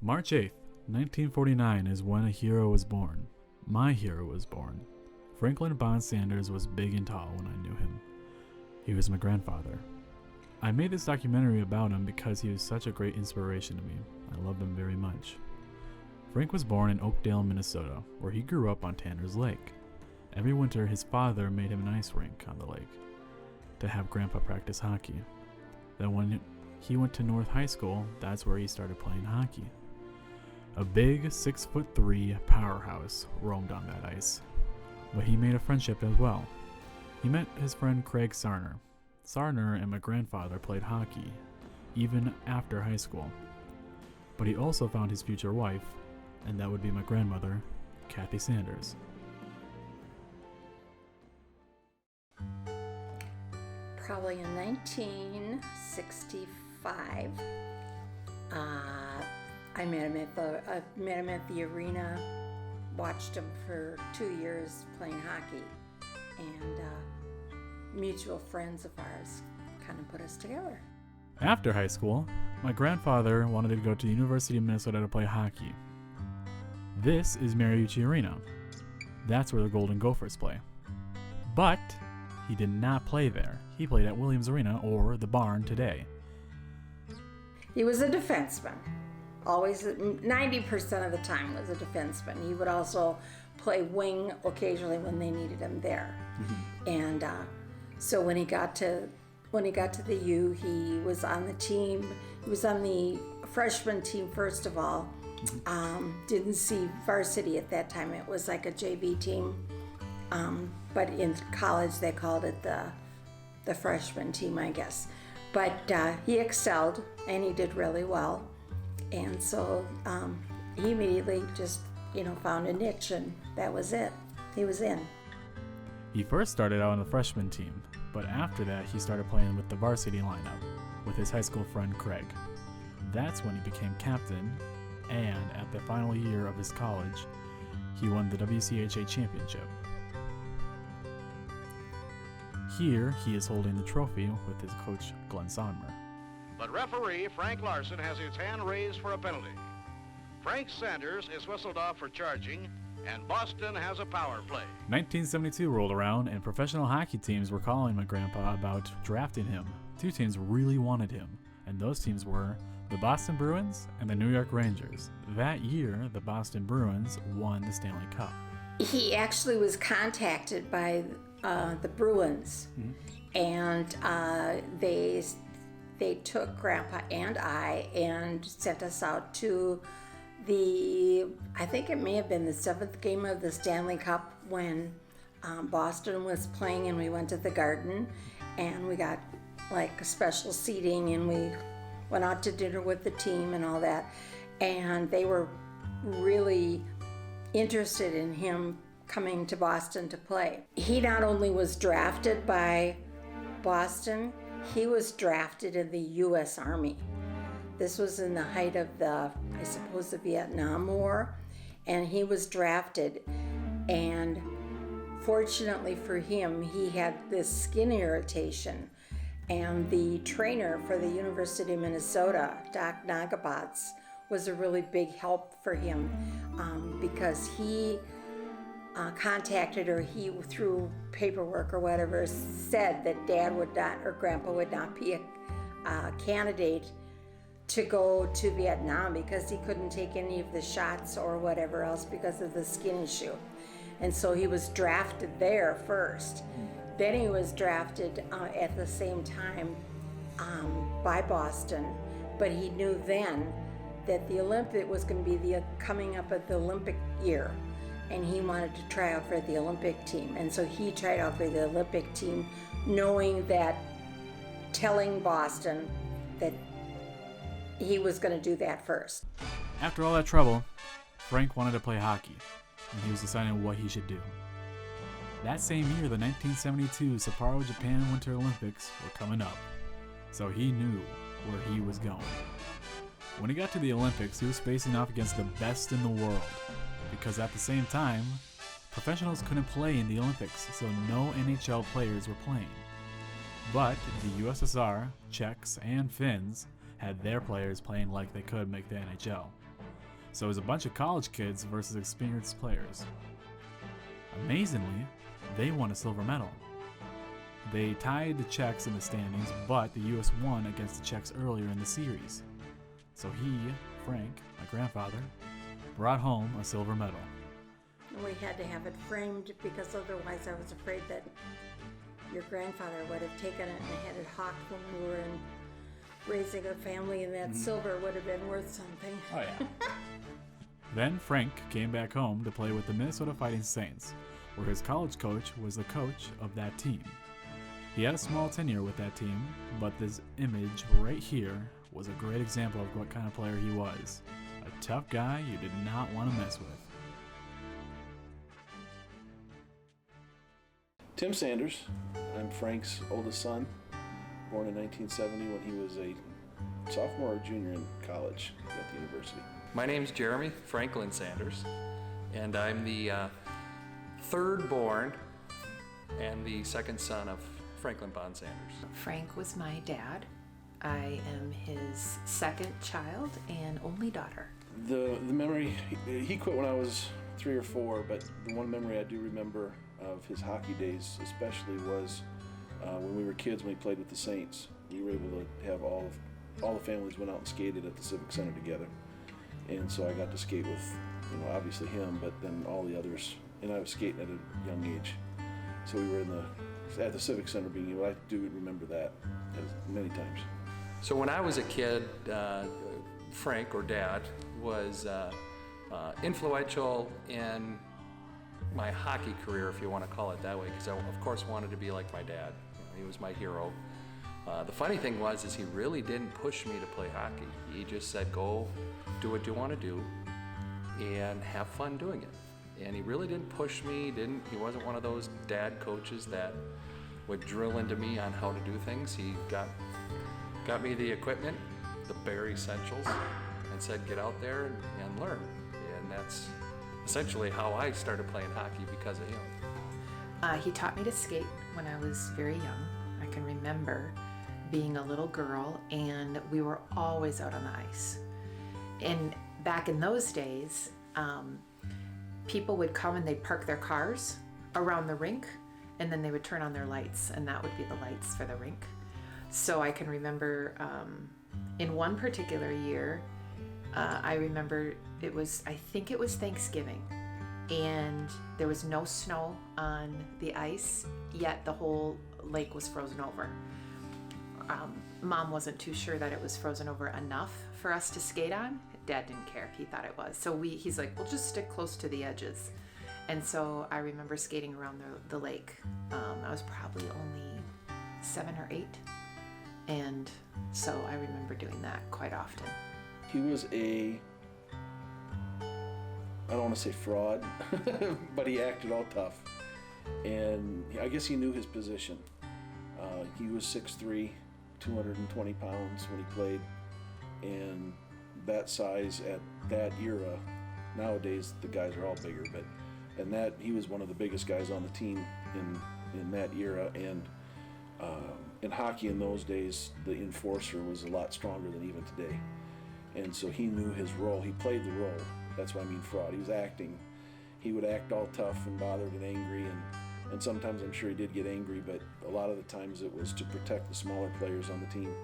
March 8th, 1949 is when a hero was born. My hero was born. Franklin Bond Sanders was big and tall when I knew him. He was my grandfather. I made this documentary about him because he was such a great inspiration to me. I loved him very much. Frank was born in Oakdale, Minnesota, where he grew up on Tanner's Lake. Every winter, his father made him an ice rink on the lake to have Grandpa practice hockey. Then when he went to North High School, that's where he started playing hockey. A big 6'3" powerhouse roamed on that ice, but he made a friendship as well. He met his friend Craig Sarner. Sarner and my grandfather played hockey, even after high school. But he also found his future wife, and that would be my grandmother, Kathy Sanders. Probably in 1965. I met him at the arena, watched him for 2 years playing hockey, and mutual friends of ours kind of put us together. After high school, my grandfather wanted to go to the University of Minnesota to play hockey. This is Mariucci Arena. That's where the Golden Gophers play. But he did not play there. He played at Williams Arena, or the Barn today. He was a defenseman. Always, 90% of the time was a defenseman. He would also play wing occasionally when they needed him there. Mm-hmm. And so when he got to the U, he was on the team. He was on the freshman team first of all. Mm-hmm. Didn't see varsity at that time. It was like a JV team. But in college they called it the freshman team, I guess. But he excelled and he did really well. And so he immediately just, found a niche, and that was it. He was in. He first started out on the freshman team, but after that he started playing with the varsity lineup with his high school friend Craig. That's when he became captain, and at the final year of his college, he won the WCHA championship. Here, he is holding the trophy with his coach, Glenn Sonmer. But referee Frank Larson has his hand raised for a penalty. Frank Sanders is whistled off for charging, and Boston has a power play. 1972 rolled around, and professional hockey teams were calling my grandpa about drafting him. Two teams really wanted him, and those teams were the Boston Bruins and the New York Rangers. That year, the Boston Bruins won the Stanley Cup. He actually was contacted by the Bruins, mm-hmm. and they took Grandpa and I and sent us out to I think it may have been the 7th game of the Stanley Cup when Boston was playing, and we went to the Garden and we got like special seating, and we went out to dinner with the team and all that, and they were really interested in him coming to Boston to play. He not only was drafted by Boston, he was drafted in the U.S. Army. This was in the height of the Vietnam War, and he was drafted, and fortunately for him, he had this skin irritation, and the trainer for the University of Minnesota, Doc Nagabats, was a really big help for him because he contacted her, he through paperwork or whatever said that Dad would not, or Grandpa would not be a candidate to go to Vietnam because he couldn't take any of the shots or whatever else because of the skin issue. And so he was drafted there first. Then he was drafted at the same time by Boston, but he knew then that the Olympic was going to be the coming up at the Olympic year, and he wanted to try out for the Olympic team. And so he tried out for the Olympic team, telling Boston that he was going to do that first. After all that trouble, Frank wanted to play hockey, and he was deciding what he should do. That same year, the 1972 Sapporo, Japan Winter Olympics were coming up, so he knew where he was going. When he got to the Olympics, he was facing off against the best in the world, because at the same time, professionals couldn't play in the Olympics, so no NHL players were playing. But the USSR, Czechs, and Finns had their players playing like they could make the NHL. So it was a bunch of college kids versus experienced players. Amazingly, they won a silver medal. They tied the Czechs in the standings, but the U.S. won against the Czechs earlier in the series. So he, Frank, my grandfather, brought home a silver medal. And we had to have it framed because otherwise I was afraid that your grandfather would have taken it and had it hawked when we were raising a family, and that silver would have been worth something. Oh, yeah. Then Frank came back home to play with the Minnesota Fighting Saints, where his college coach was the coach of that team. He had a small tenure with that team, but this image right here was a great example of what kind of player he was. A tough guy you did not want to mess with. Tim Sanders. I'm Frank's oldest son, born in 1970 when he was a sophomore or junior in college at the university. My name's Jeremy Franklin Sanders, and I'm the third born and the second son of Franklin Bond Sanders. Frank was my dad. I am his second child and only daughter. The memory, he quit when I was 3 or 4, but the one memory I do remember of his hockey days especially was when we were kids, when he played with the Saints. We were able to have all the families went out and skated at the Civic Center together. And so I got to skate with, obviously him, but then all the others. And I was skating at a young age. So we were at the Civic Center being able, I do remember that many times. So when I was a kid, Frank, or Dad, was influential in my hockey career, if you want to call it that way, because I, of course, wanted to be like my dad. He was my hero. The funny thing was he really didn't push me to play hockey. He just said, go do what you want to do and have fun doing it. And he really didn't push me. He wasn't one of those dad coaches that would drill into me on how to do things. He got me the equipment, the bare essentials, and said, get out there and learn. And that's essentially how I started playing hockey, because of him. He taught me to skate when I was very young. I can remember being a little girl, and we were always out on the ice. And back in those days, people would come and they'd park their cars around the rink, and then they would turn on their lights, and that would be the lights for the rink. So I can remember in one particular year, I remember I think it was Thanksgiving, and there was no snow on the ice, yet the whole lake was frozen over. Mom wasn't too sure that it was frozen over enough for us to skate on. Dad didn't care. He thought it was. So he's like, we'll just stick close to the edges. And so I remember skating around the lake. I was probably only 7 or 8. And so I remember doing that quite often. He was I don't want to say fraud, but he acted all tough. And I guess he knew his position. He was 6'3", 220 pounds when he played. And that size at that era, nowadays the guys are all bigger, but he was one of the biggest guys on the team in that era. And in hockey in those days, the enforcer was a lot stronger than even today. And so he knew his role. He played the role. That's what I mean fraud. He was acting. He would act all tough and bothered and angry, and sometimes I'm sure he did get angry, but a lot of the times it was to protect the smaller players on the team.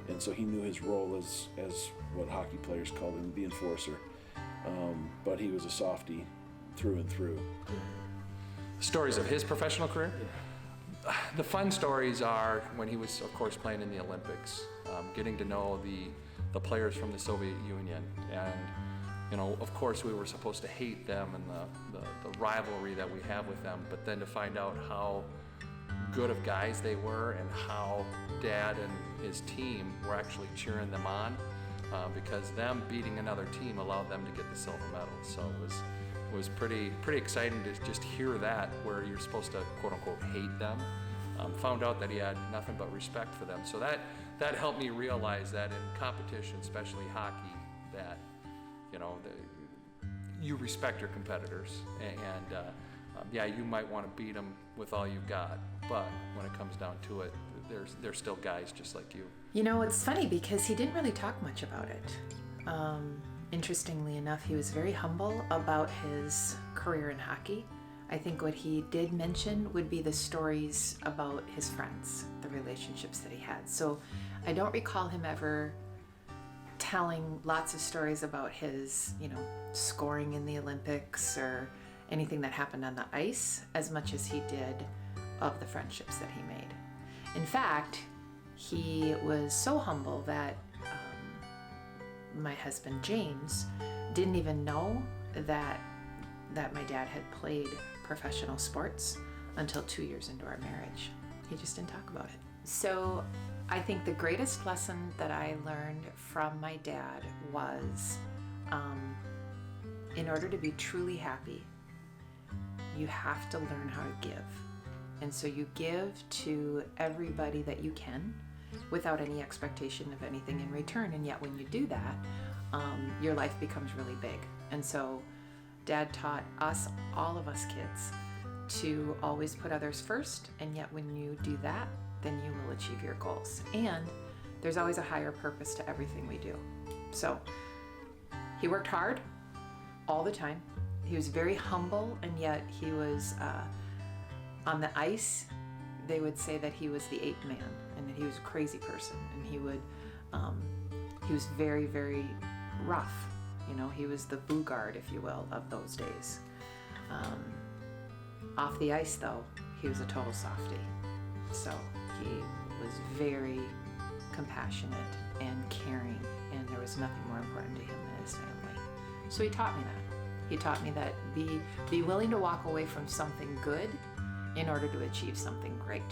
And so he knew his role as what hockey players call him, the enforcer. But he was a softie through and through. Stories of his professional career? The fun stories are when he was, of course, playing in the Olympics, getting to know the players from the Soviet Union. And, of course, we were supposed to hate them and the rivalry that we have with them, but then to find out how good of guys they were and how Dad and his team were actually cheering them on, because them beating another team allowed them to get the silver medal. So it was pretty exciting to just hear that, where you're supposed to quote unquote hate them. Found out that he had nothing but respect for them. So that helped me realize that in competition, especially hockey, that you respect your competitors, and you might want to beat them with all you've got, but when it comes down to it, they're still guys just like you. It's funny because he didn't really talk much about it. Interestingly enough, he was very humble about his career in hockey. I think what he did mention would be the stories about his friends, the relationships that he had. So I don't recall him ever telling lots of stories about his, scoring in the Olympics or anything that happened on the ice as much as he did of the friendships that he made. In fact, he was so humble that my husband James didn't even know that my dad had played professional sports until 2 years into our marriage. He just didn't talk about it. So I think the greatest lesson that I learned from my dad was in order to be truly happy, you have to learn how to give. And so you give to everybody that you can without any expectation of anything in return. And yet when you do that, your life becomes really big. And so Dad taught us, all of us kids, to always put others first. And yet when you do that, then you will achieve your goals. And there's always a higher purpose to everything we do. So he worked hard all the time. He was very humble, and yet he was on the ice. They would say that he was the ape man, and that he was a crazy person, and he was very, very rough. He was the Boogaard, if you will, of those days. Off the ice, though, he was a total softie. So he was very compassionate and caring, and there was nothing more important to him than his family. So he taught me that. He taught me that be willing to walk away from something good in order to achieve something great.